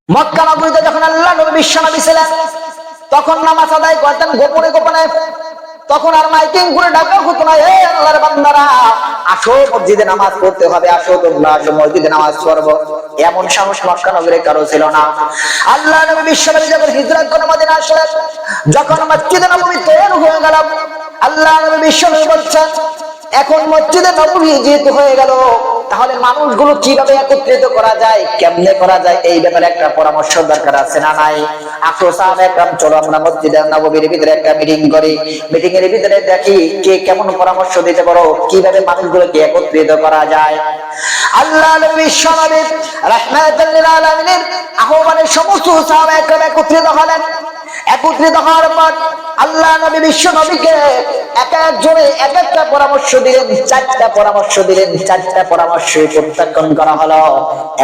মক্কা নগরীতে যখন আল্লাহ নবী বিশ্ব নবী ছিলেন তখন নামাজ আদায় করতেন গোপনে গোপনে। তখন আর মাইকিং করে ডাকা হতো না, এই আল্লাহর বান্দারা আসো মসজিদে নামাজ পড়তে হবে, আসো তোমরা আসো মসজিদে নামাজ পড়বো। এমন সাহস মক্কা নগরে কারো ছিল না। আল্লাহ নবী বিশ্ব নবী যখন হিজরত করে মদিনা আসলেন, যখন মসজিদে নববী তৈরি হয়ে গেল, আল্লাহ নবী বিশ্ব নবী বলছেন এখন মসজিদে নববী যেহেতু হয়ে গেল, তাহলে মানুষগুলো কিভাবে একত্রিত করা যায়, কেমনে করা যায়, এই ব্যাপারে একটা পরামর্শ দরকার আছে না নাই? আসো সাহাবা একরাম, চলো আমরা মসজিদে নববীর ভিতরে একটা মিটিং করি। মিটিং এর ভিতরে দেখি কে কেমন পরামর্শ দিতে পারো, কিভাবে মানুষগুলোকে একত্রিত করা যায়। আল্লাহ নবী বিশ্ব নবী রাহমাতুল লিল আলামিনের আহ্বানে সমস্ত সাহাবা একরাম একত্রিত হলেন। একত্রিত হওয়ার পর আল্লাহ নবী বিশ্ব নবীকে এক একজনে এক একটা পরামর্শ দিলেন, চারটা পরামর্শ দিলেন। চারটা পরামর্শ প্রত্যাখ্যান করা হলো।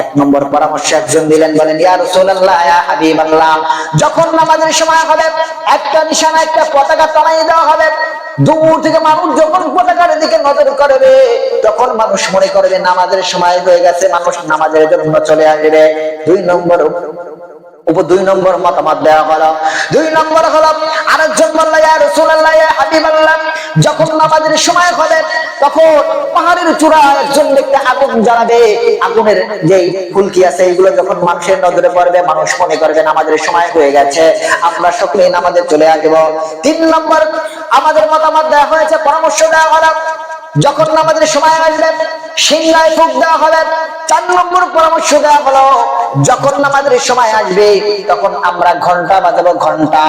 এক নম্বর পরামর্শ একজন দিলেন, বলেন ইয়া রাসূলুল্লাহ ইয়া হাবিবাল্লাহ, যখন নামাজের সময় হবে একটা নিশানা একটা পতাকা টানিয়ে দেওয়া হবে। দূর থেকে মানুষ যখন পতাকার দিকে নজর করবে তখন মানুষ মনে করবে নামাজের সময় হয়ে গেছে, মানুষ নামাজের জন্য চলে আসবে। দুই নম্বর মতামত দেওয়া হলো। দুই নম্বর হলো আরেকজন বলল ইয়া রাসূলুল্লাহ ইয়া হাবিবাল্লাহ, যখন নামাজের সময় হবে তখন পাহাড়ের চূড়ায় একজন ব্যক্তি আগুন জ্বালাবে। আগুনের যে ফুলকি আছে এগুলো যখন মানুষের নজরে পড়বে মানুষ মনে করবে নামাজের সময় হয়ে গেছে, আমরা সকলেই নামাজে চলে আসবো। তিন নম্বর আমাদের মতামত দেওয়া হয়েছে, পরামর্শ দেওয়া হলো যখন নামাজের সময় আসবে সিংহায় ফুঁক দেওয়া হবে। চার নম্বর পরামর্শ দেওয়া হলো যখন নামাজের সময় আসবে তখন আমরা ঘন্টা বাজাবো, ঘন্টা।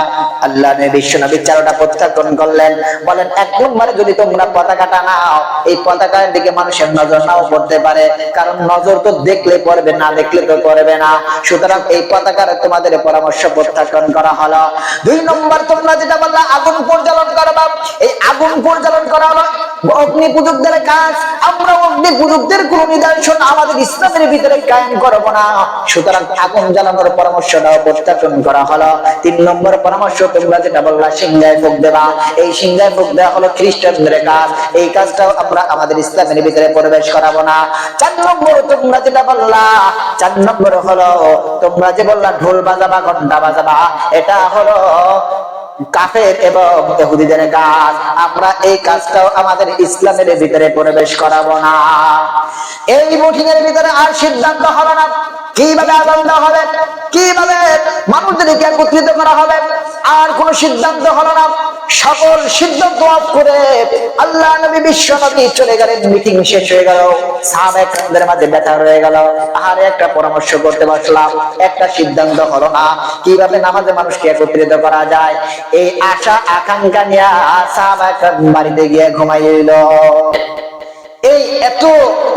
আল্লাহ বিশ্ব নবী চারটা প্রত্যাখ্যান করলেন, বলেন এক নম্বরে যদি তোমরা পতাকাটা নাও, এই পতাকার দিকে মানুষের নজর নাও পড়তে পারে, কারণ নজর তো দেখলে পড়বে, না দেখলে তো পড়বে না, সুতরাং এই পতাকার তোমাদের পরামর্শ প্রত্যাখ্যান করা হলো। দুই নম্বর তোমরা যেটা বললা আগুন পরিচালন করবা, এই আগুন পরিচালন করা হলো অগ্নি পূজকদের কাজ। আমরা অগ্নি পূজকদের কোন নিদর্শন আমাদের ইসলামের ভিতরে কায়েম করব না, সুতরাং আগুন জ্বালানোর পরামর্শটাও প্রত্যাখ্যান করা হলো। তিন নম্বর পরামর্শ তোমরা যেটা বললা সিংহায় ফুঁক দেবা, এই সিংহায় ফুঁক দেওয়া হলো খ্রিস্টানদের কাজ, এই কাজটাও আমরা আমাদের ইসলামের ভিতরে প্রবেশ করাবো না। চার নম্বর তোমরা যেটা বললা, চার নম্বর হলো তোমরা যে বললা ঢোল বাজাবা ঘন্টা বাজাবা, এটা হলো কাফের এবং ইহুদিদের কাজ, আমরা এই কাজটাও আমাদের ইসলামের ভিতরে প্রবেশ করাবো না। এই মিটিং এর ভিতরে আর সিদ্ধান্ত হলো না কিভাবে আজান দেওয়া হবে, কিভাবে মানুষদেরকে একত্রিত করা হবে, আর কোন সিদ্ধান্ত হলো না। সকল সিদ্ধান্ত অফ করে আল্লাহ নবী বিশ্ব নবী চলে গেলেন। মিটিং শেষ হয়ে গেল, সাহাবায়ে কেরামদের মাঝে ব্যথা রয়ে গেল। আর একটা পরামর্শ করতে বসলাম, একটা সিদ্ধান্ত হলো না কিভাবে নামাজে মানুষকে একত্রিত করা যায়। এই আশা আকাঙ্ক্ষা নিয়ে সাহাবায়ে কেরাম বাড়িতে গিয়ে ঘুমাইল। এই এত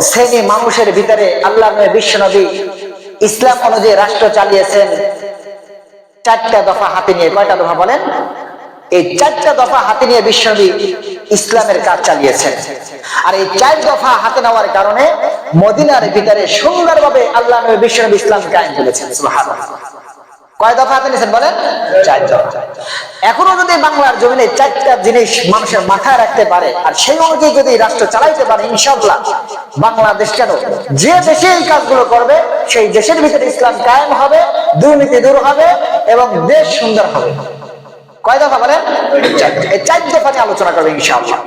শ্রেণী মানুষের ভিতরে আল্লাহ নবী বিশ্ব নবী ইসলাম অনুযায়ী রাষ্ট্র চালিয়েছেন চারটা দফা হাতে নিয়ে। কয়টা দফা বলেন? এই চারটা দফা হাতে নিয়ে বিশ্বনবী ইসলামের কাজ চালিয়েছেন। আর এই চার দফা হাতে নেওয়ার কারণে মদিনার ভিতরে সুন্দরভাবে আল্লাহ নবী বিশ্বনবী ইসলাম কায়েম করেছেন। সুবহানাল্লাহ। কয় দফা হাতে নিয়েছেন বলেন? চার দফা। এখনো যদি বাংলার জমিনে চারটা জিনিস মানুষের মাথায় রাখতে পারে আর সেই অনুযায়ী যদি রাষ্ট্র চালাইতে পারে, ইনশাআল্লাহ বাংলাদেশ কেন যে দেশে এই কাজগুলো করবে সেই দেশের ভিতরে ইসলাম কায়েম হবে, দুর্নীতি দূর হবে এবং দেশ সুন্দর হবে। কয় দফা বলেন? এই চার দফা নিয়ে আলোচনা করবে ইনশাআল্লাহ।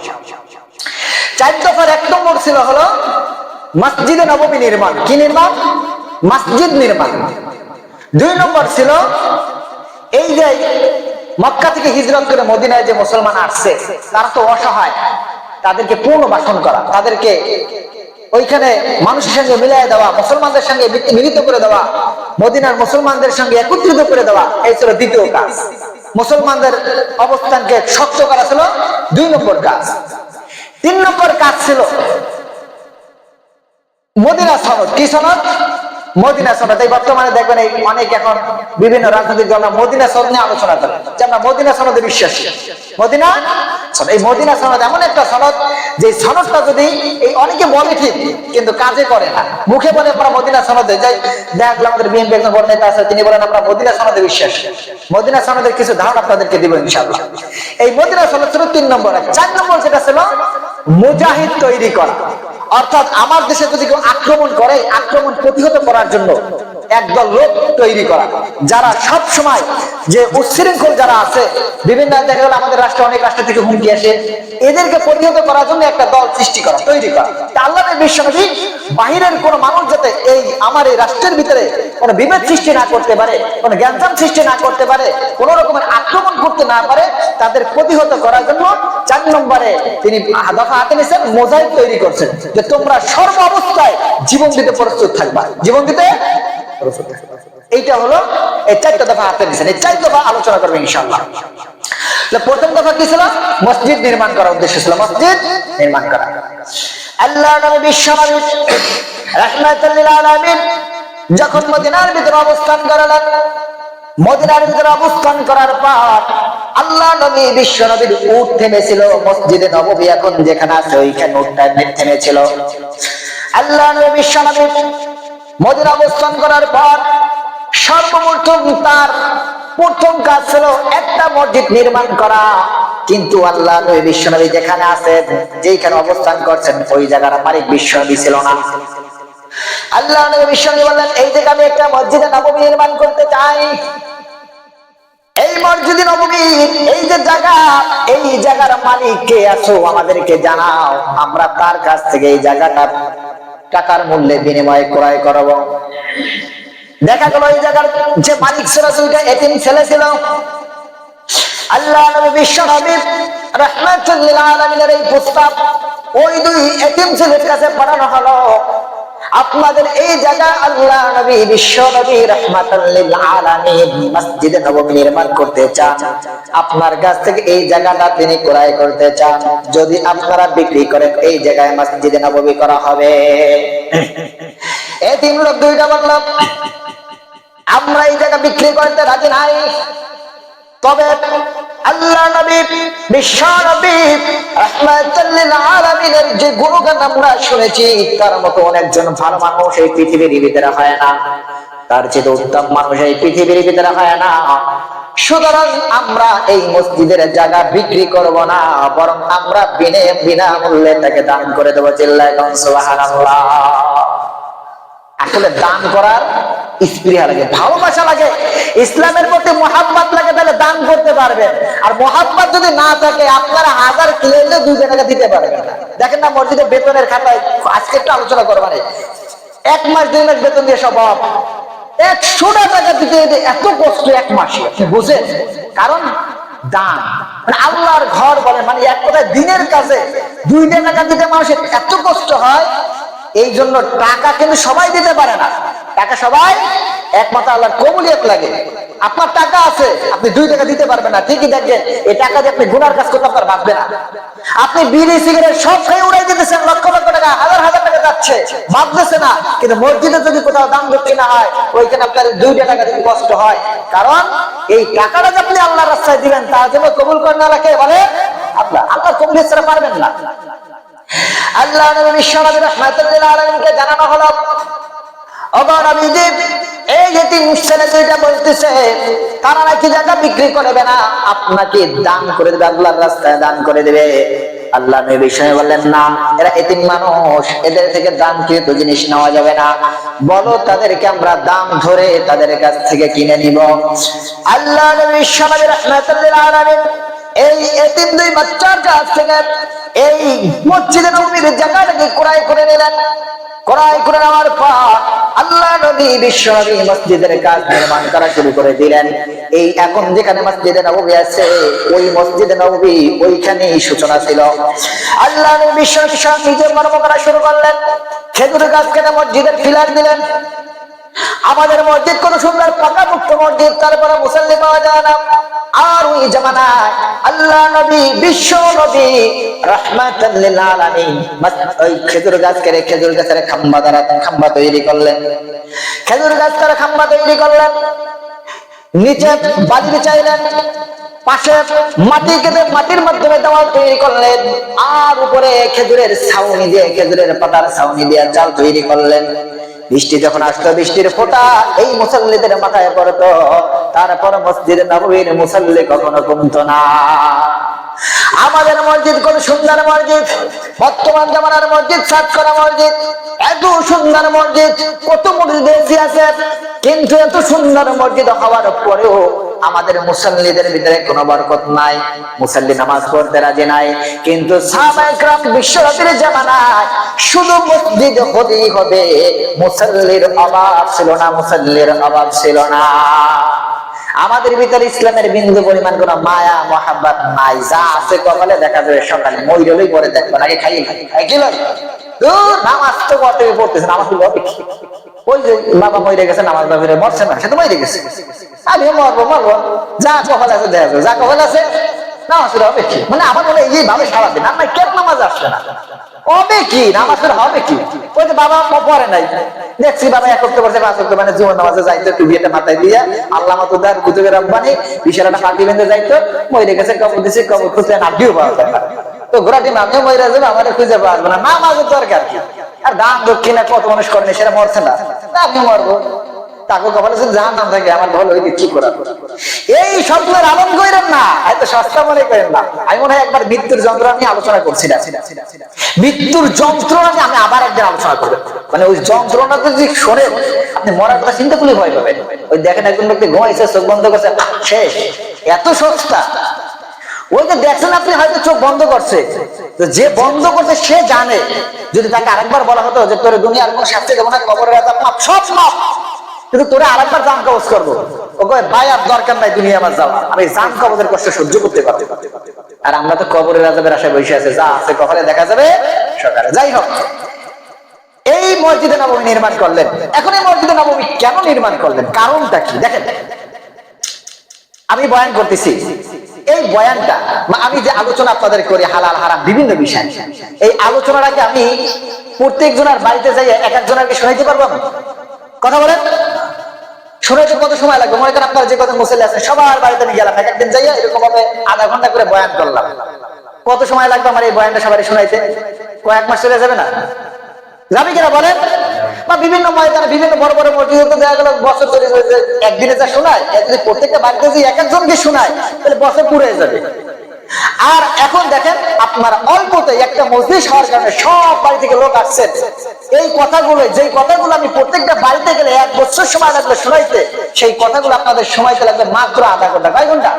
চার দফার এক নম্বর ছিল হলো মসজিদে নববী নির্মাণ। কি নির্মাণ? মসজিদ নির্মাণ। দুই নম্বর ছিল এই যে মক্কা থেকে হিজরত করে মদিনায় যে মুসলমান আসছে তারা তো অসহায়, তাদেরকে পুনর্বাসন করা, তাদেরকে ওইখানে মানুষের সঙ্গে মিলিয়ে দেওয়া, মুসলমানদের সঙ্গে মিলিত করে দেওয়া, মদিনার মুসলমানদের সঙ্গে একত্রিত করে দেওয়া, এই ছিল দ্বিতীয় কাজ। মুসলমানদের অবস্থানকে শক্ত করা ছিল দুই নম্বর কাজ। তিন নম্বর কাজ ছিল মদিনা সনদ। কি সনদ? মদিনা সনদ। এই বর্তমানে দেখবেন এই অনেক এখন বিভিন্ন রাজনৈতিক দল মদিনা সনদ নিয়ে আলোচনা করে যে আমরা মদিনা সনদে বিশ্বাসী। মদিনা সনদ, এই মদিনা সনদ এমন একটা সনদ যে সনদটা যদি এই অনেকে বলে ঠিক কিন্তু কাজে করে না, মুখে বলে আমরা মদিনা সনদে যাই। দেখলাম আমাদের বিএনপি একজন বড় নেতা আছে, তিনি বলেন আমরা মদিনা সনদে বিশ্বাসী। মদিনা সনদের কিছু ধারণা আপনাদেরকে দিব ইনশাআল্লাহ। এই মদিনা সনদ ছিল তিন নম্বর। চার নম্বর যেটা ছিল মুজাহিদ তৈরি করা, অর্থাৎ আমার দেশে যদি কেউ আক্রমণ করে আক্রমণ প্রতিহত করার জন্য একদল লোক তৈরি করা, যারা সব সময় যে উচ্ছৃঙ্খল যারা আছে, বিভিন্ন দেখা গেল আমাদের রাষ্ট্রে অনেক রাষ্ট্র থেকে হুমকি আসে, এদেরকে প্রতিহত করার জন্য একটা দল সৃষ্টি করা, তৈরি করা। আল্লাহর বিশ্বনবী বাহিরের কোন মানুষ যাতে এই আমার এই রাষ্ট্রের ভিতরে কোনো বিভেদ সৃষ্টি না করতে পারে, কোনো জ্ঞানজাম সৃষ্টি না করতে পারে, কোন রকমের আক্রমণ করতে না পারে, তাদের প্রতিহত করার জন্য 4 নম্বরে তিনি দফা হাতে নিয়েছেন, মোজাহিদ তৈরি করছেন, যে তোমরা সর্ব অবস্থায় জীবন দিতে প্রস্তুত থাকবা, জীবন দিতে। এইটা হলো এই 4টা দফা হাতে নিয়েছেন। এই 4 দফা আলোচনা করবে ইনশাআল্লাহ। প্রথম দফা কি ছিল? মসজিদ নির্মাণ করার উদ্দেশ্য ছিল মসজিদ নির্মাণ করা। আল্লাহ নবী বিশ্বনবী রাহমাতুল লিল আলামিন যখন মদিনার ভিতরে অবস্থান করলেন, মদিনার ভিতরে অবস্থান করার পর আল্লাহ নবী বিশ্বনবীর উট থেমেছিল মসজিদে নববী এখন যেখানে আছে ওইখানে উটটা থেমেছিল। আল্লাহ নবী বিশ্বনবী মদিনা অবস্থান করার পর সর্বপ্রথম তার প্রথম কাজ ছিল একটা মসজিদ নির্মাণ করা। কিন্তু আল্লাহ নবী বিশ্বনবী যেখানে আছেন, যেখানে অবস্থান করছেন, ওই জায়গার মালিক বিশ্বনবী ছিল না। আল্লাহ নবী বিশ্বনবী বললেন, এই জায়গায় আমি একটা মসজিদে নববী নির্মাণ করতে চাই। এই মসজিদে নববী, এই যে জায়গা, এই জায়গার মালিক কে আছো আমাদেরকে জানাও, আমরা তার কাছ থেকে এই জায়গাটা টাকার মূল্যে বিনিময়ে ক্রয় করব। দেখা গেল এই জায়গার যে মালিক ছিল সেটা এতিম ছেলে ছিল। আল্লাহ নবী বিশ্বনবী রাহমাতুল লিল আলামিনের এই প্রস্তাব ওই 2 এতিম ছেলের কাছে পাঠানো হলো। আপনাদের এই জায়গা আল্লাহ নবী বিশ্বনবী রাহমাতুল লিল আলামিন মসজিদে নববী নির্মাণ করতে চান, আপনার কাছ থেকে এই জায়গাটা তিনি ক্রয় করতে চান। যদি আপনারা বিক্রি করেন এই জায়গায় মসজিদে নববী করা হবে। এতিম লোক 2টা বলল, আমরা এই জায়গা বিক্রি করতে রাজি নাই। তবে আল্লাহ নবী বিশ্বনবী রাহমাতুল লিল আলামিনের যে গুণগান আমরা শুনেছি, তার মতো অনেকজন ভালো মানুষ এই পৃথিবীর ভিতরে হয় না, তার চেয়ে উত্তম মানুষ এই পৃথিবীর ভিতরে হয় না। সুতরাং আমরা এই মসজিদের জায়গা বিক্রি করব না, বরং আমরা বিনামূল্যে তাকে দান করে দেবো। চিল্লায় সুবহানাল্লাহ। আসলে দান করার স্পৃহা লাগে, ভালোবাসা লাগে, ইসলামের প্রতি মোহাব্বত লাগে, তাহলে দান করতে পারবেন। আর মোহাব্বত যদি না থাকে, আপনারা 1000 কিনলে 2 টাকা দিতে পারবেন না। দেখেন না মসজিদের বেতনের খাতায়, আজকে একটু আলোচনা করবেন, 1 মাস 2 মাস বেতন দিয়ে সব 100 টাকা দিতে এত কষ্ট 1 মাসে, বুঝেন? কারণ দান আল্লাহর ঘর বলে, মানে এক কথায় দিনের কাছে 2 টাকা দিতে মানুষের এত কষ্ট হয়। এই জন্য টাকা কিন্তু সবাই দিতে পারে না, টাকা সবাই একমাত্র আল্লাহর কবুলিয়ত লাগে। আপনার টাকা আছে, আপনি 2 টাকা দিতে পারবেন না, ঠিকই দেখবেন এই টাকা দিয়ে আপনি গুনার কাজ করতে আপনার ভাববে না। আপনি বিড়ি সিগারেট সব খেয়ে উড়াই দিতেছেন, লক্ষ লক্ষ টাকা, হাজার হাজার টাকা যাচ্ছে, ভাবতেছে না। কিন্তু মসজিদে যদি কোথাও দান দক্ষিণা হয়, ওইখানে আপনার 2 টাকা দিতে কষ্ট হয়। কারণ এই টাকাটা যে আপনি আল্লাহর রাস্তায় দিবেন, তার জন্য কবুল করে না রাখে বলে আল্লাহ কবুলিয়ত ছাড়া পারবেন না। আল্লাহ নবী বিশ্বনবী রাহমাতুল লিল আলামিনকে জানানো হলো, ওগো নবীজি, এই যে 3 ছেলে 2টা বলতেছে তারা নাকি জায়গা বিক্রি করবে না, আপনাকে দান করে দেবে, আল্লাহর রাস্তায় দান করে দেবে। আল্লাহ নবী বিশ্বনবী বললেন, না, এরা এতিম মানুষ, এদের থেকে দানকৃত জিনিস নেওয়া যাবে না, বলো তাদেরকে আমরা দাম ধরে তাদের কাছ থেকে কিনে নিব। আল্লাহ নবী বিশ্বনবী রাহমাতুল লিল আলামিন এই এতিম 2 বাচ্চার কাছ থেকে এই মসজিদে নববীর জায়গাটাকে ক্রয় করে নিলেন। ক্রয় করে নেওয়ার পর আল্লাহ নবী বিশ্বনবী মসজিদের কাজ নির্মাণ করা শুরু করে দিলেন। এই এখন যেখানে মসজিদে নববী আছে, ওই মসজিদে নববী ওইখানেই সূচনা ছিল। আল্লাহ নবী বিশ্বনবী নিজে কর্ম করা শুরু করলেন। খেজুর গাছ কেটে মসজিদের পিলার দিলেন। আমাদের মসজিদ কত সুন্দর পাকাপোক্ত মসজিদ, তারপরে মুসল্লি পাওয়া যায় না। আর ওই জামানায় আল্লাহ নবী বিশ্ব নবী রাহমাতুল লিল আলামিন ওই খেজুর গাছ কেটে খেজুর গাছের খাম্বা তৈরি করলেন। খেজুর গাছ কেটে খাম্বা তৈরি করলেন, নিচে বালি বিছাইলেন, পাশে মাটি কেটে মাটির মাধ্যমে দেওয়াল তৈরি করলেন, আর উপরে খেজুরের ছাউনি দিয়ে, খেজুরের পাতার ছাউনি দিয়ে চাল তৈরি করলেন। বৃষ্টি যখন আসতো, বৃষ্টির ফোঁটা এই মুসল্লিদের মাথায় পড়তো। তারপর মসজিদে নববীর মুসল্লি কখনো কমতো না। আমাদের মসজিদ কত সুন্দর মসজিদ, বর্তমান জামানার মসজিদ, সাত করা মসজিদ, এত সুন্দর মসজিদ, কত মসজিদ এসে আছে, কিন্তু এত সুন্দর মসজিদ হওয়ার পরেও আমাদের মুসল্লিদের ভিতরে কোনো বরকত নাই, মুসল্লি নামাজ পড়তে রাজি নাই। কিন্তু সাহাবায়ে কেরাম বিশ্বনবীর জামানায় শুধু মসজিদ হতেই হবে, মুসল্লির অভাব ছিল না, মুসল্লির অভাব ছিল না। আমাদের ভিতরে ইসলামের বিন্দু পরিমাণ কোন মায়া মহাব্বত নাই, যা আছে কপালে দেখা যাবে সকালে মইরলেই পরে দেখবো, নাকি খাইয়ে কি নামাজ তো পড়তেছে, নামাজ ওই যে বাবা মরে গেছে, নামাজ বাবিরে মরছে না, সে তো মরে গেছে, আমিও মরবো মরবো, যা কপাল আছে দেখা যাবে, যা কপাল আছে নামাজ হবে কি, মানে আমার বলে এইভাবে সারাদিন আমার কেন নামাজ আসছে না, হবে কি নামাজের হবে কি, ওই যে বাবা পড়ে নাই, দেখছি বাবা এক করতে পারছে, পাঁচ করতে মানে জীবন নামাজে যাইতো, টুবিয়াটা মাথায় দিয়া আল্লাহ মাতুদার কুতুবের রব্বানি বিশালাটা পাটি বেঁধে যাইতো, মরে গেছে, কবর দিছে, কবর খুঁজে নাটিও পাওয়া যায় না, তো ঘোরাটি নামিও মরে যাবে, আমাদের খুঁজে পাওয়া যাবে না, নামাজের দরকার কি, আর দান দক্ষিণা কত মানুষ করেনি, সেটা মরছে না, আমিও মরবো, তাকে কপালে জাহান নাম থাকে, আমার ভালো হইতে কি করা, এই স্বপ্নের আলম করেন না, এত সস্তা মনে করেন না। আমি মনে হয় একবার মৃত্যুর যন্ত্রণা নিয়ে আলোচনা করছিলাম, মৃত্যুর যন্ত্রণা নিয়ে আমি আবার একদিন আলোচনা করবো, মানে ওই যন্ত্রণা যদি শোনে আপনি মরার কথা চিন্তা করলে ভয় পাবেন। ওই দেখেন একজন ব্যক্তি ঘুমাইছে, চোখ বন্ধ করছে, শেষ, এত সস্তা। ওই যে দেখছেন আপনি হয়তো চোখ বন্ধ করছে, তো যে বন্ধ করছে সে জানে, যদি তাকে আরেকবার বলা হতো যে তোর দুনিয়ার কোন শাস্তি দেবো না, কবরের আযাব মাপ, সব মাপ, কিন্তু তোরে আরেকবার জান কবজ করবো, ও কয় ভাই আর দরকার নাই দুনিয়া আমার যাওয়া, আমি জান কবজের কষ্ট সহ্য করতে পারবো। আর আমরা তো কবরের আযাবের আশায় বসে আছে, যা আছে কপালে দেখা যাবে সকালে। যাই হোক, এই মসজিদে নববী নির্মাণ করলেন। এখন এই মসজিদে নববী কেন নির্মাণ করলেন, কারণটা কি? দেখেন, আমি বয়ান করতেছি, এই বয়ানটা আমি যে আলোচনা আপনাদের করি হালাল হারাম বিভিন্ন বিষয়, এই আলোচনাটাকে আমি প্রত্যেক জনের বাড়িতে যাই এক একজনকে শোনাইতে পারবো? কথা বলেন, শুনাইতে কত সময় লাগবে? মনে করেন আপনারা যে কত মুসল্লি আছে সবার বাড়িতে আমি গেলাম, এক একদিন যাইয়া এরকম ভাবে আধা ঘন্টা করে বয়ান করলাম, কত সময় লাগবে আমার এই বয়ানটা সবাই শোনাইতে? কয়েক মাস চলে যাবে না? যাবে কিনা বলেন? বা বিভিন্ন ময়দানে বিভিন্ন বড় বড় মসজিদে তো দেখা গেল বছর তৈরি হয়েছে, একদিনে যা শোনায়, যদি প্রত্যেকটা বাড়িতে যদি এক একজনকে শোনায় তাহলে বছর পুরো হয়ে যাবে। আর এখন দেখেন আপনার অল্পতে একটা মজলিস হওয়ার কারণে সব বাড়ি থেকে লোক আসছেন, এই কথাগুলো, যেই কথাগুলো আমি প্রত্যেকটা বাড়িতে গেলে 1 বছর সময় লাগবে শোনাইতে, সেই কথাগুলো আপনাদের সময়তে লাগবে মাত্র আধা ঘন্টা। কয় ঘন্টা?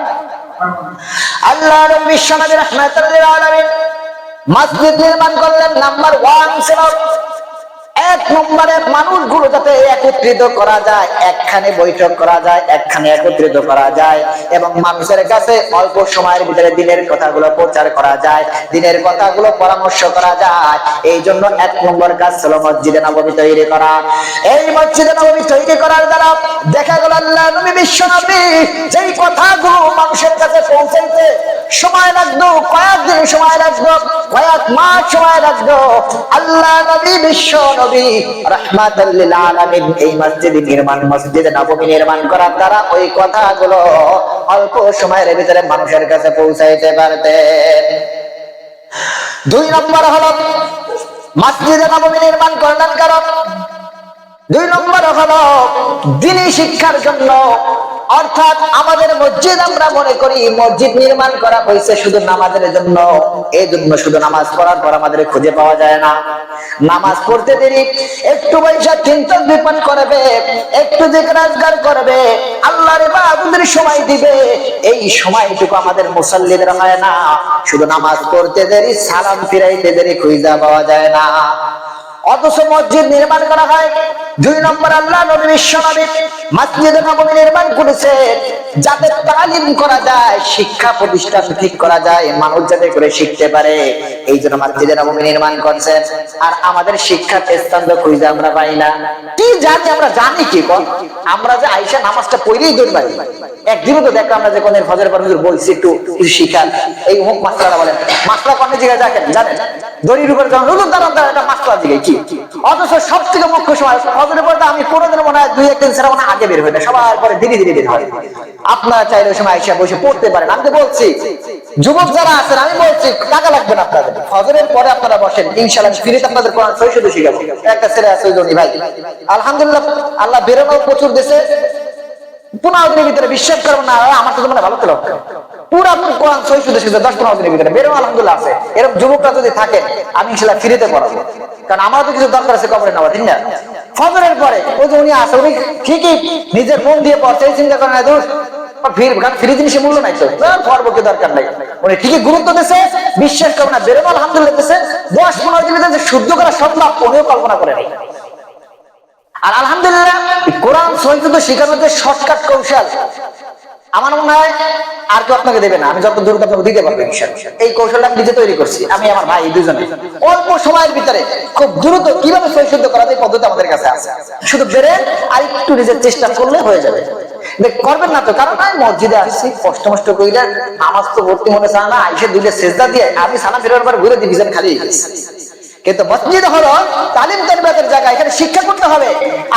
আল্লাহ বিশ্বনবী রাহমাতুল লিল আলামিন মসজিদ নির্মাণ করলেন, নাম্বার 1 ছিল এক নম্বরে মানুষগুলো যাতে একত্রিত করা যায়, একখানে বৈঠক করা যায়, একখানে একত্রিত করা যায়, এবং মানুষের কাছে অল্প সময়ের ভিতরে দিনের কথাগুলো প্রচার করা যায়, দিনের কথাগুলো পরামর্শ করা যায়। এই জন্য 1 নম্বর কাজ ছিল মসজিদে নববী তৈরি করা। এই মসজিদে নববী তৈরি করার দ্বারা দেখা গেল আল্লাহ নবী বিশ্বনবী যেই কথাগুলো মানুষের কাছে পৌঁছাইতে সময় লাগতো, কয়েকদিন সময় লাগতো, কয়েক মাস সময় লাগতো, আল্লাহ নবী বিশ্বনবী রাহমাতুল লিল আলামিন এই মসজিদ নির্মাণ, মসজিদে নববী নির্মাণ করার দ্বারা ওই কথাগুলো অল্প সময়ের ভিতরে মানুষের কাছে পৌঁছাইতে পারতেন। 2 নম্বর হলো মসজিদে নববী নির্মাণ করলেন কারণ 2 নম্বর হলো দ্বীনি শিক্ষার জন্য। অর্থাৎ আমাদের মসজিদ আমরা মনে করি মসজিদ নির্মাণ করা হয়েছে শুধু নামাজের জন্য, এই জন্য শুধু নামাজ পড়ার পর আমাদের খুঁজে পাওয়া যায় না। নামাজ পড়তে দেরি, একটু পয়সা চিন্তা বিপদ করবে, একটু জিকির আজকার করবে, আল্লাহর ইবাদতের সময় দিবে, এই সময়টুকু আমাদের মুসল্লিদের হয় না। শুধু নামাজ পড়তে দেরি, সালাম ফিরাইতে দেরি, খুঁজে পাওয়া যায় না। অথচ মসজিদ নির্মাণ করা হয় 2 নম্বর আল্লাহ নবী বিশ্বনবী মসজিদে নববী নির্মাণ করেছে যাতে তালিম করা যায়, শিক্ষা প্রতিষ্ঠান ঠিক করা যায়, মানুষ যাতে করে শিখতে পারে, এই জন্য মসজিদে নববী নির্মাণ করছেন। আর আমাদের শিক্ষার স্থান তো খুঁজে আমরা পাই না। কি জানি, আমরা জানি কি কোন, আমরা যে আয়েশা নামাজটা পড়েই দৌড় পারি, একদিনও তো দেখলাম না যে কোন ফজর পর হুজুর বলছি একটু কিছু শিখান, এই হোক মাসলাটা বলেন, মাসলা কোন জায়গায় দেখেন জানেন, দড়ির উপর যখন হুজুর দাঁড়ান দাঁড়ান এটা মাসলা দিকে কি। অথচ সব থেকে মুখ্য সময় ফজরের পর আমি কোনোদিন মনে হয় 2-1 দিন ছাড়া মনে আগে বের হয় না, সবার পরে ধীরে ধীরে বের হয়। আপনারা চাইলে ওই সময় আয়েশা বসে পড়তে পারেন। আমি তো বলছি যুবক যারা আছেন, আমি বলছি টাকা লাগবে না আপনাদের, ফজরের পরে আপনারা বসেন, ইনশাআল্লাহ ফ্রিতে আপনাদের কোরআন সহি শুধু শিখাবো। একটা ছেলে আছে ওই জন্য ভাই আলহামদুলিল্লাহ আল্লাহ বেরোনো প্রচুর দেশে, 15 দিনের ভিতরে বিশ্বাস করবো না আমার তো মানে ভালো ছিল পুরা কোরআন সহি শুদ্ধ শিখছে 10-15 দিনের ভিতরে, বেরো আলহামদুলিল্লাহ আছে। এরকম যুবকরা যদি থাকেন আমি ইনশাআল্লাহ ফ্রিতে পড়াবো, কারণ আমার তো কিছু দরকার আছে কবরে নেওয়া, ঠিক না? ফজরের পরে ওই যে উনি আছে, উনি ঠিকই নিজের মন দিয়ে পড়ছে, চিন্তা করে না দোষ ফ্রি জিনিসের মূল্য নাই, তো পড়বো কি দরকার নাই। উনি ঠিকই গুরুত্ব দিচ্ছে, বিশ্বাস করবে না, বেরো আলহামদুলিল্লাহ দিচ্ছে। 10-15 দিনের যে শুদ্ধ করা সম্ভব উনিও কল্পনা করে নেই। আর আলহামদুলিল্লাহ কোরআন সহি শুদ্ধ শেখানোর যে শর্টকাট কৌশল আমার মনে হয় আর কেউ আপনাকে দেবে না, আমি যত দ্রুত আপনাকে দিতে পারবো ইনশাআল্লাহ। এই কৌশলটা আমি নিজে তৈরি করছি, আমি আমার ভাই দুজনে অল্প সময়ের ভিতরে খুব দ্রুত কিভাবে সহি শুদ্ধ করা যায় পদ্ধতি আমাদের কাছে আছে। শুধু বেড়ে আর একটু নিজের চেষ্টা করলে হয়ে যাবে। করবেন না তো, কারণ আমি মসজিদে আসছি কষ্ট মষ্ট কইলে নামাজ তো ভর্তি মনে চায় না, আইসে দুইটা সেজদা দিয়ে আমি সালাম ফেরার পর ঘুরে দিবি খালি। কিন্তু মসজিদ হলো তালিম তারবিয়াতের জায়গা, এখানে শিক্ষা করতে হবে।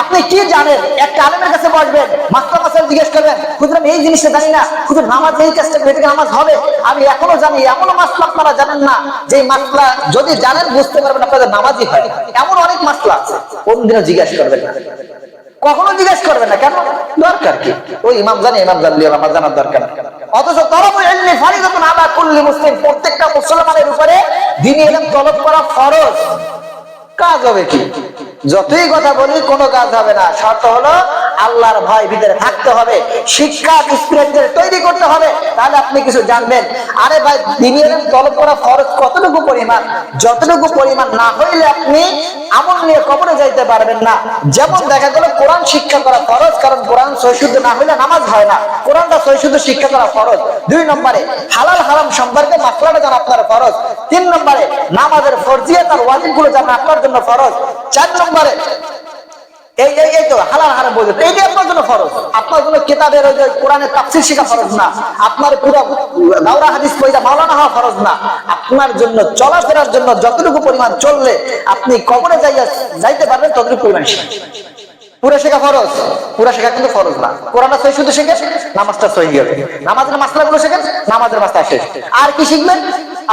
আপনি কি জানেন? একটা আলেমের কাছে বসবেন, মাসলা মাসাইল জিজ্ঞেস করবেন, হুজুর আমি এই জিনিসটা জানি না, হুজুর নামাজ এই কাজটা করে থেকে নামাজ হবে, আমি এখনো জানি, এমনও মাসলা আপনারা জানেন না যে মাসলা যদি জানেন বুঝতে পারবেন আপনাদের নামাজই হয়, এমন অনেক মাসলা আছে, কোনদিনও জিজ্ঞেস করবেন না, কখনো জিজ্ঞেস করবেন না। কেন? দরকার কি? ওই ইমাম জানে, ইমাম জানলে আমার জানার দরকার না। অথচ তলবুল ইলমি ফরিদাতুন আলা কুল্লি মুসলিম, প্রত্যেকটা মুসলমানের উপরে দ্বীনি ইলম তলব করা ফরজ। কাজ হবে কি? যতই কথা বলি কোনো কাজ হবে না। শর্ত হলো আল্লাহর ভয় ভিতরে থাকতে হবে, শিক্ষা স্পিরিটদের তৈরি করতে হবে, তাহলে আপনি কিছু জানবেন। আরে ভাই দ্বীনি ইলম তলব করা ফরজ কতটুকু পরিমাণ? যতটুকু পরিমাণ না হইলে আপনি আমল নিয়ে কবরে যাইতে পারবেন না। যেমন দেখা গেল কোরআন শিক্ষা করা ফরজ, কারণ কোরআন সহি শুদ্ধ না হইলে নামাজ হয় না, কোরআনটা সহি শুদ্ধ শিক্ষা করা ফরজ। 2 নম্বরে হালাল হারাম সম্পর্কে মাসলাটা জানা আপনার ফরজ। 3 নম্বরে নামাজের ফরজিয়ত আর ওয়াজিবগুলো জানা আপনার জন্য ফরজ। 4 নম্বরে এই তো হালাল হারাম বোঝে, এইটা আপনার জন্য ফরজ। আপনার জন্য কিতাবের ওই যে কোরআনের তাফসীর শেখা ফরজ না, আপনার পুরো দাওরা হাদিস পড়া মাওলানা হওয়া ফরজ না। আপনার জন্য চলাফেরার জন্য যতটুকু পরিমাণ চললে আপনি কবরে যাইতে পারবেন ততটুকু পরিমাণ শিখা। পুরা শেখা ফরজ? পুরা শেখা কিন্তু ফরজ না। কোরআনটা সহি শুদ্ধ শিখে নামাজটা সহি হবে, নামাজের মাসলাগুলো শিখেন, নামাজের মাসলা শেষ। আর কি শিখবেন?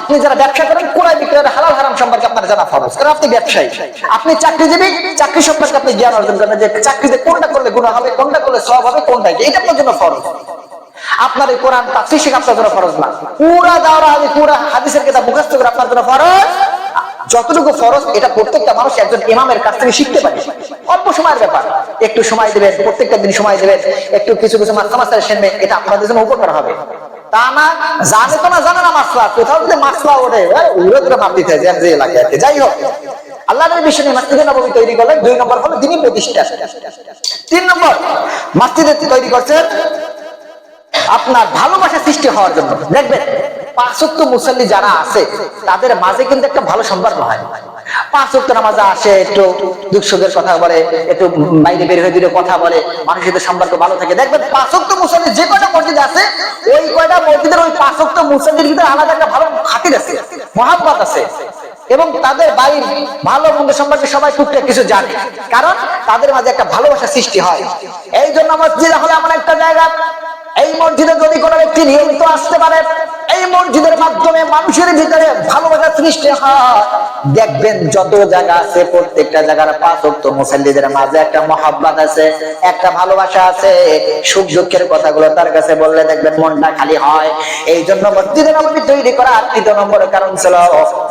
আপনি যারা ব্যবসা করেন ক্রয় বিক্রয়ের হালাল হারাম সম্পর্কে আপনার জানা ফরজ, কারণ আপনি ব্যবসায়ী। আপনি চাকরিজীবী, চাকরি সম্পর্কে আপনি জ্ঞান অর্জন করেন যে চাকরিতে কোনটা করলে গুনাহ হবে, কোনটা করলে সওয়াব হবে, কোনটা কি, এটা আপনার জন্য ফরজ। আপনার এই কোরআন তাফসীর শেখা আপনার জন্য ফরজ না। পুরা দাওরা হাদিস, পুরা হাদিসের কিতাব মুখস্থ করে আপনার জন্য ফরজ। যতটুকু ফরজ এটা প্রত্যেকটা মানুষ একজন ইমামের কাছ থেকে শিখতে পারে, অল্প সময়ের ব্যাপার। একটু সময় দেবেন, প্রত্যেকটা দিন সময় দেবেন, একটু কিছু কিছু মাসলা শুনবেন, এটা আপনাদের জন্য উপকার হবে। তা না জানে তো না, জানে না মাসলা, কোথাও যদি মাসলা ওঠে উড়ে ধরে মাপ দিতে হয় যে এলাকায়। যাই হোক, আল্লাহ নবী বিশ্ব মসজিদে নববী তৈরি করলেন। 2 নম্বর হলো দ্বীনি প্রতিষ্ঠা। 3 নম্বর মসজিদে তৈরি করছেন আপনার ভালোবাসা সৃষ্টি হওয়ার জন্য। দেখবেন 5 ওয়াক্ত মুসল্লি যারা আছে তাদের মাঝে কিন্তু একটা ভালো সম্পর্ক হয়। 5 ওয়াক্ত নামাজে আসে, একটু দুঃখ সুখের কথা বলে, একটু বাইরে বের হয়ে দিলে কথা বলে, মানুষের সম্পর্ক ভালো থাকে। দেখবেন 5 ওয়াক্ত মুসল্লি যে কয়টা মসজিদে আছে ওই কয়টা মসজিদের ওই 5 ওয়াক্ত মুসল্লির ভিতরে আলাদা একটা ভালো খাতির আছে, মহব্বত আছে, এবং তাদের বাড়ির ভালো মন্দ সম্পর্কে সবাই টুকটাক কিছু জানে, কারণ তাদের মাঝে একটা ভালোবাসা সৃষ্টি হয়। এই জন্য মসজিদ হলো এমন একটা জায়গা, এই মসজিদে যদি কোনো ব্যক্তি নিয়মিত আসতে পারে, এই মসজিদের মাধ্যমে মানুষের ভিতরে ভালোবাসা সৃষ্টি হয়। দেখবেন যত জায়গা আছে প্রত্যেকটা জায়গার 5 ওয়াক্ত মুসল্লিদের মাঝে একটা মহব্বত আছে, একটা ভালোবাসা আছে। সুখ দুঃখের কথাগুলো তার কাছে বললে দেখবেন মনটা খালি হয়। এই জন্য মসজিদে নববী তৈরি করা 3 নম্বর কারণ ছিল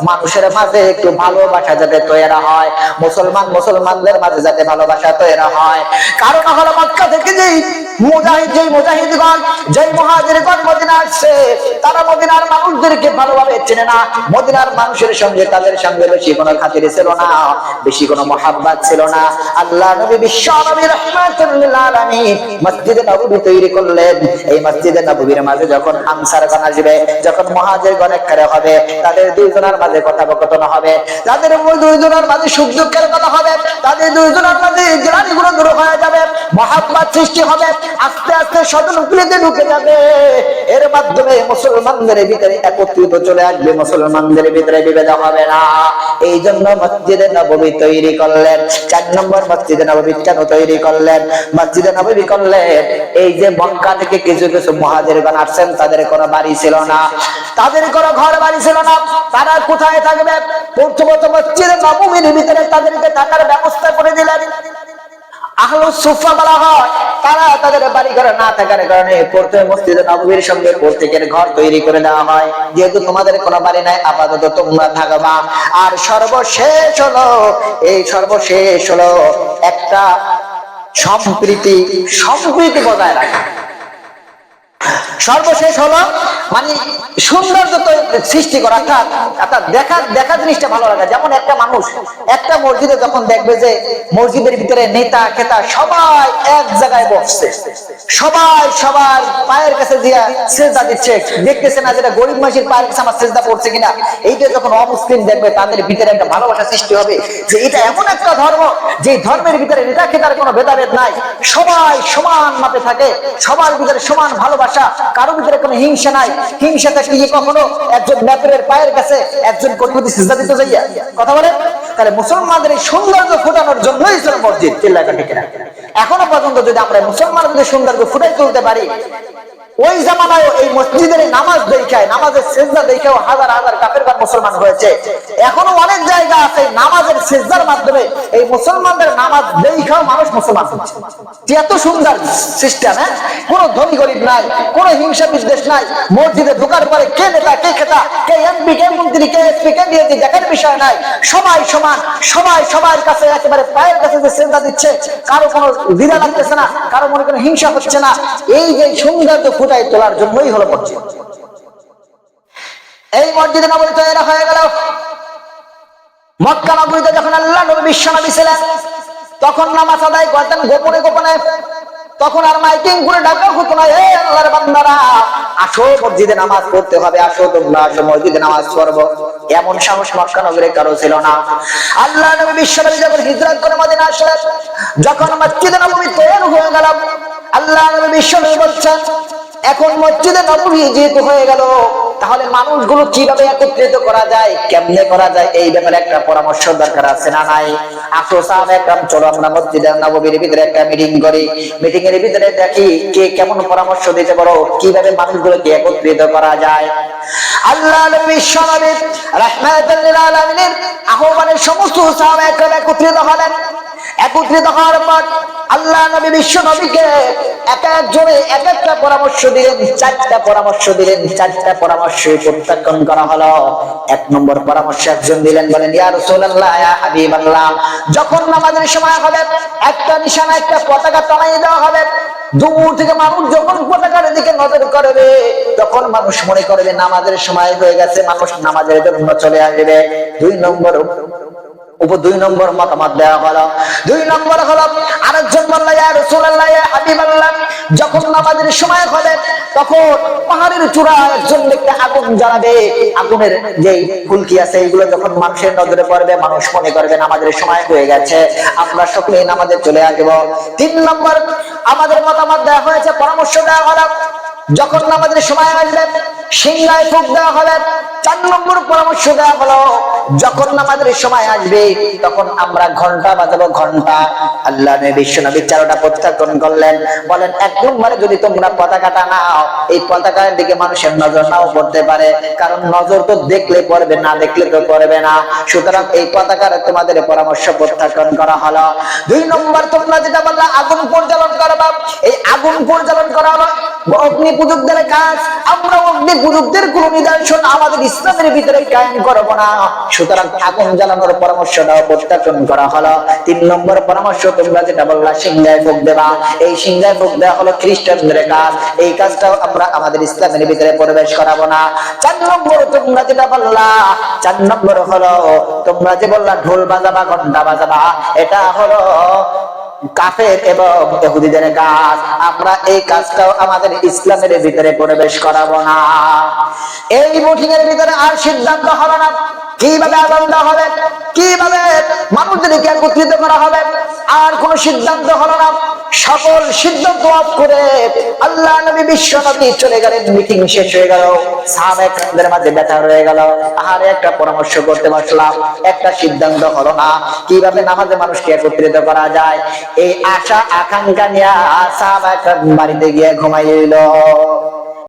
মানুষের মাঝে একটু ভালোবাসা যাতে তৈরি হয়, মুসলমানদের মাঝে যাতে ভালোবাসা তৈরি হয়। কারণ হলো মক্কা থেকে যেই মুজাহিদগণ, যেই মুহাজিরগণ মদিনা আসছে, তারা মদিনার মানুষদেরকে ভালোভাবে চেনে না। মদিনার মানুষের সঙ্গে তাদের সঙ্গে বেশি কোনো খাতির ছিল না, বেশি কোনো মহব্বত ছিল না। আল্লাহ নবী বিশ্ব নবী রাহমাতুল লিল আলামিন মসজিদে নববী তৈরি করলেন। এই মসজিদে নববীর মাঝে যখন আনসারগণ আসবে, যখন মুহাজিরগণ একসাথে হবে, তাদের 2 জনের মাঝে কথোপকথন হবে, তাদের 2 জনের মাঝে সুখ দুঃখের কথা হবে, তাদের 2 জনের মাঝে গ্লানিগুলো দূর হয়ে যাবে, মহব্বত সৃষ্টি হবে, আস্তে আস্তে স্বজনপ্রীতি ঢুকে যাবে। এর মাধ্যমে মুসলমানদের ভিতরে একত্রিত চলে আসবে, মুসলমানদের ভিতরে বিভেদ হবে না। এই জন্য মসজিদে নববী তৈরি করলেন। 4 নম্বর মসজিদে নববী কেন তৈরি করলেন? মসজিদে নববী করলেন এই যে মক্কা থেকে কিছু কিছু মুহাজিরগণ আসছেন, তাদের কোনো বাড়ি ছিল না, তাদের কোনো ঘর বাড়ি ছিল না, তারা কোথায় থাকবে? প্রথমত মসজিদে নববীর ভিতরে তাদেরকে থাকার ব্যবস্থা করে দিলেন। আহলুস সুফা বলা হয়, তারা তাদের বাড়ি ঘরে না থাকার কারণে প্রথমে মসজিদে নববীর সঙ্গে প্রত্যেকের ঘর তৈরি করে দেওয়া হয়। যেহেতু তোমাদের কোনো বাড়ি নাই, আপাতত তোমরা থাকবা। আর সর্বশেষ হলো একটা সম্প্রীতি বজায় রাখা। সর্বশেষ হলো মানে সৌন্দর্য সৃষ্টি করা, অর্থাৎ দেখা জিনিসটা ভালো লাগা। যেমন একটা মানুষ একটা মসজিদে যখন দেখবে যে মসজিদের ভিতরে নেতা খেতা সবাই এক জায়গায় বসছে, সবাই সবার পায়ের কাছে দিয়া সেজদা দিচ্ছে, দেখতেছে না যেটা গরিব মানুষের পায়ের কাছে আমার সেজদা পড়ছে কিনা। এইটা যখন অমুসলিম দেখবে, তাদের ভিতরে একটা ভালোবাসা সৃষ্টি হবে যে এটা এমন একটা ধর্ম যে ধর্মের ভিতরে নেতা খেতার কোনো ভেদাভেদ নাই, সবাই সমান মাপে থাকে, সবার ভিতরে সমান ভালোবাসা, কারো ভিতরে কোনো হিংসা নাই। হিংসা থাকলে কি কখনো একজন নেতার পায়ের কাছে একজন কোটিপতি সিজদা দিতে যাইয়া? কথা বলে। তাহলে মুসলমানদের এই সৌন্দর্য ফুটানোর জন্যই মসজিদ। চিল্লাটা ঠিক না? এখনো পর্যন্ত যদি আমরা মুসলমানদের সৌন্দর্য ফুটাই তুলতে পারি, ওই জামানায় এই মসজিদের নামাজ দেখায়, নামাজের সেজদা দেখাও হাজার হাজার কাফেরগণ মুসলমান হয়েছে। এখনো অনেক জায়গা আছে নামাজের সেজদার মাধ্যমে এই মুসলমানদের নামাজ দেখাও মানুষ মুসলমান হচ্ছে। এত সুন্দর সিস্টেম, কোনো ধনী গরিব নাই, কোনো হিংসা বিদ্বেষ নাই। মসজিদে ঢোকার পরে কে নেতা কে খেতা, কে এমপি কে মন্ত্রী কে এসপি কে ডিএসপি দেখার বিষয় নাই, সবাই সমান, সবাই সবার কাছে একেবারে পায়ের কাছে যে সেজদা দিচ্ছে, কারো কোনো দ্বিধা লাগতেছে না, কারো মনে কোনো হিংসা হচ্ছে না। এই যে সৌন্দর্য ফুটাই তোলার জন্যই হলো মসজিদ। এই মসজিদে নববী তৈরি হয়ে গেল মক্কা নগরীতে। যখন আল্লাহ নবী বিশ্ব নবী ছিলেন, তখন নামাজ আদায় করতেন গোপনে গোপনে। তখন আর মাইকিং করে ডাকা হতো না, হে আল্লাহর বান্দারা আসো মসজিদে নামাজ পড়তে হবে, আসো তোমরা আসো মসজিদে নামাজ পড়বো। এমন সাহস মক্কা নগরে কারো ছিল না। আল্লাহ নবী বিশ্ব নবী যখন হিজরত করে মদিনা আসলেন, যখন মসজিদে নববী তৈরি হয়ে গেল, আল্লাহ নবী বিশ্ব নবী বলছেন এখন মসজিদে নববী যেহেতু হয়ে গেল, তাহলে মানুষগুলো কিভাবে একত্রিত করা যায়, কেমনে করা যায়, এই ব্যাপারে একটা পরামর্শ দরকার আছে না নাই? আসো সাহাবা একরাম চলো আমরা মসজিদে নববীর ভিতরে একটা মিটিং করি, মিটিং এর ভিতরে দেখি কে কেমন পরামর্শ দিতে পারো, কিভাবে মানুষগুলোকে একত্রিত করা যায়। আল্লাহ নবী বিশ্ব নবী রাহমাতুল লিল আলামিনের আহ্বানে সমস্ত সাহাবা একরাম একত্রিত হলেন। একত্রিত হওয়ার পর আল্লাহ নবী বিশ্ব নবীকে এক একজনে এক একটা পরামর্শ দিলেন, চারটা পরামর্শ দিলেন। চারটা পরামর্শ প্রত্যাখ্যান করা হলো। এক নম্বর পরামর্শ একজন দিলেন, বলেন ইয়া রাসূলুল্লাহ ইয়া হাবিবাল্লাহ, যখন নামাজের সময় হবে একটা নিশানা একটা পতাকা টানিয়ে দেওয়া হবে। দূর থেকে মানুষ যখন পতাকার দিকে নজর করবে, তখন মানুষ মনে করবে নামাজের সময় হয়ে গেছে, মানুষ নামাজের জন্য চলে আসবে। দুই নম্বর মতামত দেওয়া হলো। দুই নম্বর হলো আরেকজন বলল ইয়া রাসূলুল্লাহ ইয়া হাবিবাল্লাহ, যখন নামাজের সময় হবে তখন পাহাড়ের চূড়ায় একজন ব্যক্তি আগুন জ্বালাবে। আগুনের যে ফুলকি আছে এগুলো যখন মানুষের নজরে পড়বে, মানুষ মনে করবে নামাজের সময় হয়ে গেছে, আমরা সকলেই নামাজে চলে আসবো। তিন নম্বর আমাদের মতামত দেওয়া হয়েছে, পরামর্শ দেওয়া হলো যখন নামাজের সময় আসবে সিংহায় ফুঁক দেওয়া হবে। চার নম্বর পরামর্শ দেওয়া হলো যখন নামাজের সময় আসবে তখন আমরা ঘন্টা বাজাবো, ঘন্টা। আল্লাহ নবী বিশ্ব নবী চারটা প্রত্যাখ্যান করলেন, বলেন এক নম্বরে যদি তোমরা পতাকাটা নাও, এই পতাকার দিকে মানুষের নজর নাও পড়তে পারে, কারণ নজর তো দেখলে পড়বে, না দেখলে তো পড়বে না, সুতরাং এই পতাকার তোমাদের পরামর্শ প্রত্যাখ্যান করা হলো। দুই নম্বর তোমরা যেটা বললা আগুন পরিচালন করবা, এই আগুন পরিচালন করা হলো অগ্নি পূজকদের কাজ। আমরা অগ্নি পূজকদের কোন নিদর্শন আমাদের ইসলামের ভিতরে কায়েম করব না, সুতরাং আগুন জ্বালানোর পরামর্শটাও প্রত্যাখ্যান করা হলো। তিন নম্বর পরামর্শ তোমরা যেটা বললা সিংহায় ফুঁক দেবা, এই সিংহায় ফুঁক দেওয়া হলো খ্রিস্টানদের কাজ, এই কাজটাও আমরা আমাদের ইসলামের ভিতরে প্রবেশ করাবো না। চার নম্বর তোমরা যেটা বললা, চার নম্বর হলো তোমরা যে বললা ঢোল বাজাবা ঘন্টা বাজাবা, এটা হলো কাফের এবং ইহুদিদের কাজ, আমরা এই কাজটাও আমাদের ইসলামের ভিতরে প্রবেশ করাবো না। এই মিটিং এর ভিতরে আর সিদ্ধান্ত হলো না কিভাবে আজান দেওয়া হবে, কিভাবে মানুষদেরকে একত্রিত করা হবে, আর কোন সিদ্ধান্ত হলো না। সকল সিদ্ধান্ত অফ করে আল্লাহ নবী বিশ্ব নবী চলে গেলেন। মিটিং শেষ হয়ে গেল, সাহাবায়ে কেরামদের মাঝে ব্যথা রয়ে গেল। আর একটা পরামর্শ করতে বসলাম, একটা সিদ্ধান্ত হলো না কিভাবে নামাজে মানুষকে একত্রিত করা যায়। এই আশা আকাঙ্ক্ষা নিয়ে সাহাবায়ে কেরাম বাড়িতে গিয়ে ঘুমাইল।